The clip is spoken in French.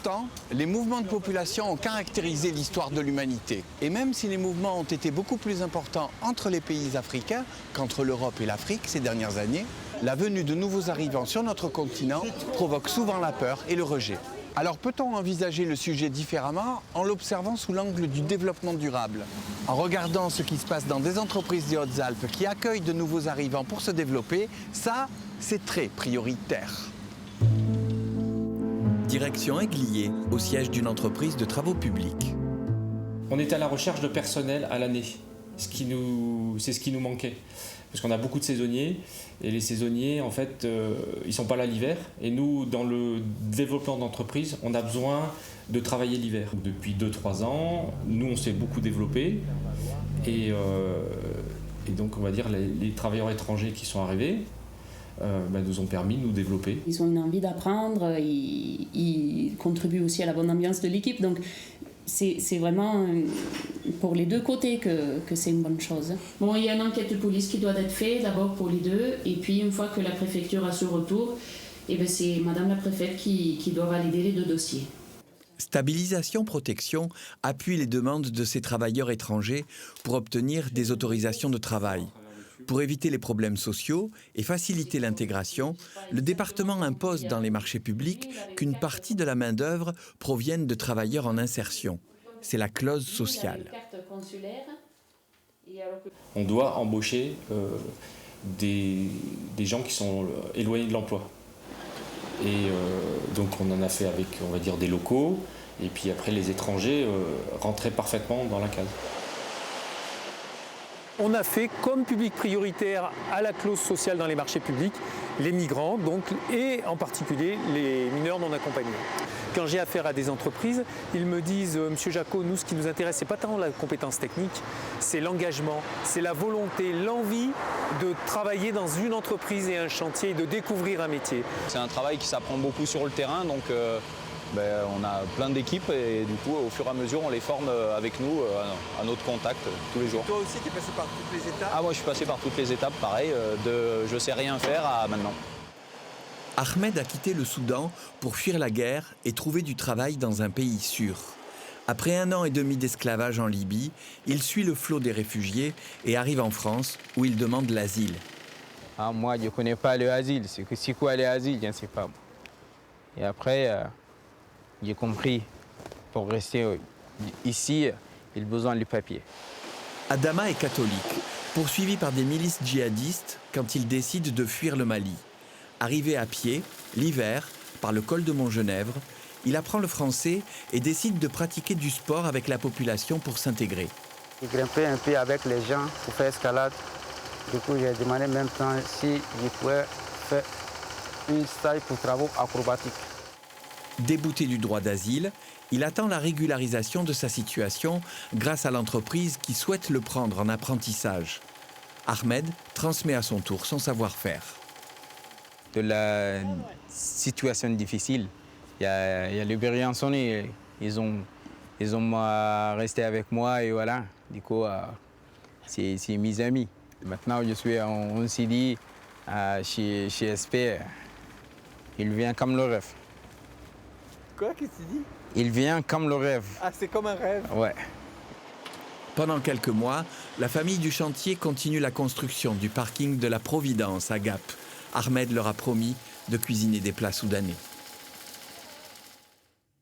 Longtemps, les mouvements de population ont caractérisé l'histoire de l'humanité. Et même si les mouvements ont été beaucoup plus importants entre les pays africains qu'entre l'Europe et l'Afrique ces dernières années, la venue de nouveaux arrivants sur notre continent provoque souvent la peur et le rejet. Alors peut-on envisager le sujet différemment en l'observant sous l'angle du développement durable? En regardant ce qui se passe dans des entreprises des Hautes-Alpes qui accueillent de nouveaux arrivants pour se développer, ça, c'est très prioritaire. Direction Aiglier, au siège d'une entreprise de travaux publics. On était à la recherche de personnel à l'année, c'est ce qui nous manquait. Parce qu'on a beaucoup de saisonniers, et les saisonniers, en fait, ils ne sont pas là l'hiver. Et nous, dans le développement d'entreprise, on a besoin de travailler l'hiver. Depuis 2-3 ans, nous, on s'est beaucoup développé. Et donc, on va dire, les travailleurs étrangers qui sont arrivés, nous ont permis de nous développer. Ils ont une envie d'apprendre, ils contribuent aussi à la bonne ambiance de l'équipe, donc c'est vraiment pour les deux côtés que c'est une bonne chose. Bon, il y a une enquête de police qui doit être faite d'abord pour les deux, et puis une fois que la préfecture a ce retour, c'est Madame la préfète qui doit valider les deux dossiers. Stabilisation Protection appuie les demandes de ces travailleurs étrangers pour obtenir des autorisations de travail. Pour éviter les problèmes sociaux et faciliter l'intégration, le département impose dans les marchés publics qu'une partie de la main-d'œuvre provienne de travailleurs en insertion. C'est la clause sociale. On doit embaucher des gens qui sont éloignés de l'emploi. Et donc on en a fait avec, on va dire, des locaux, et puis après les étrangers rentraient parfaitement dans la case. On a fait comme public prioritaire à la clause sociale dans les marchés publics, les migrants, donc, et en particulier les mineurs non accompagnés. Quand j'ai affaire à des entreprises, ils me disent « Monsieur Jacot, nous, ce qui nous intéresse, c'est pas tant la compétence technique, c'est l'engagement, c'est la volonté, l'envie de travailler dans une entreprise et un chantier et de découvrir un métier. » C'est un travail qui s'apprend beaucoup sur le terrain, donc on a plein d'équipes et du coup, au fur et à mesure, on les forme avec nous à notre contact tous les jours. Toi aussi, tu es passé par toutes les étapes? Ah, moi, je suis passé par toutes les étapes, pareil, de je sais rien faire à maintenant. Ahmed a quitté le Soudan pour fuir la guerre et trouver du travail dans un pays sûr. Après 1 an et demi d'esclavage en Libye, il suit le flot des réfugiés et arrive en France où il demande l'asile. Ah, moi, je ne connais pas le asile. C'est quoi l'asile? Je ne sais pas. Et après, j'ai compris, pour rester ici, il a besoin du papier. Adama est catholique, poursuivi par des milices djihadistes quand il décide de fuir le Mali. Arrivé à pied, l'hiver, par le col de Montgenèvre, il apprend le français et décide de pratiquer du sport avec la population pour s'intégrer. J'ai grimpé un peu avec les gens pour faire escalade. Du coup, j'ai demandé en même temps si je pouvais faire une stage pour travaux acrobatiques. Débouté du droit d'asile, il attend la régularisation de sa situation grâce à l'entreprise qui souhaite le prendre en apprentissage. Ahmed transmet à son tour son savoir-faire. De la situation difficile, il y a les Briançonnais, ils ont resté avec moi et voilà, du coup, c'est mes amis. Maintenant, je suis en CDI chez SP, il vient comme le rêve. Quoi, qu'est-ce que tu dis? Il vient comme le rêve. Ah, c'est comme un rêve? Ouais. Pendant quelques mois, la famille du chantier continue la construction du parking de la Providence à Gap. Ahmed leur a promis de cuisiner des plats soudanais.